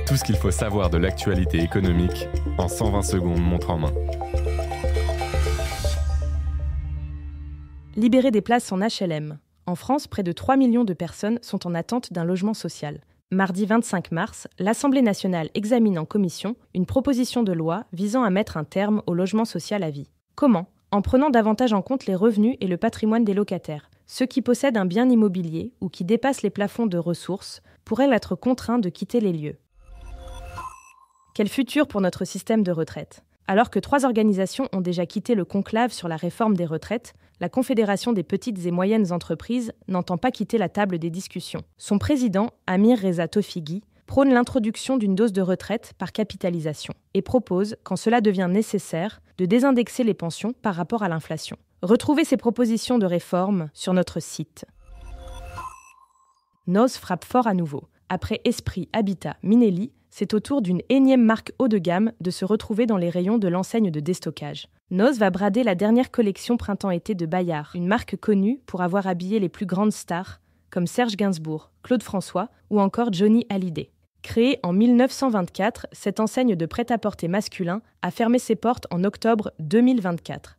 Tout ce qu'il faut savoir de l'actualité économique en 120 secondes montre en main. Libérer des places en HLM. En France, près de 3 millions de personnes sont en attente d'un logement social. Mardi 25 mars, l'Assemblée nationale examine en commission une proposition de loi visant à mettre un terme au logement social à vie. Comment ? En prenant davantage en compte les revenus et le patrimoine des locataires. Ceux qui possèdent un bien immobilier ou qui dépassent les plafonds de ressources pourraient être contraints de quitter les lieux. Quel futur pour notre système de retraite ? Alors que 3 organisations ont déjà quitté le conclave sur la réforme des retraites, la Confédération des petites et moyennes entreprises n'entend pas quitter la table des discussions. Son président, Amir Reza Tofighi, prône l'introduction d'une dose de retraite par capitalisation et propose, quand cela devient nécessaire, de désindexer les pensions par rapport à l'inflation. Retrouvez ces propositions de réforme sur notre site. Noz frappe fort à nouveau. Après Esprit, Habitat, Minelli, c'est au tour d'une énième marque haut de gamme de se retrouver dans les rayons de l'enseigne de déstockage. Noz va brader la dernière collection printemps-été de Bayard, une marque connue pour avoir habillé les plus grandes stars, comme Serge Gainsbourg, Claude François ou encore Johnny Hallyday. Créée en 1924, cette enseigne de prêt-à-porter masculin a fermé ses portes en octobre 2024.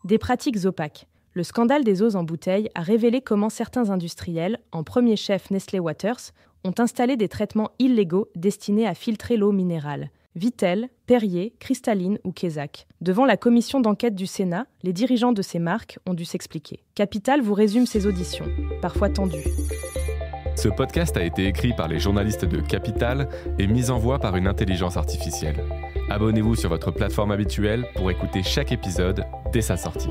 Des pratiques opaques. Le scandale des eaux en bouteille a révélé comment certains industriels, en premier chef Nestlé Waters, ont installé des traitements illégaux destinés à filtrer l'eau minérale. Vittel, Perrier, Cristalline ou Quézac. Devant la commission d'enquête du Sénat, les dirigeants de ces marques ont dû s'expliquer. Capital vous résume ces auditions, parfois tendues. Ce podcast a été écrit par les journalistes de Capital et mis en voix par une intelligence artificielle. Abonnez-vous sur votre plateforme habituelle pour écouter chaque épisode dès sa sortie.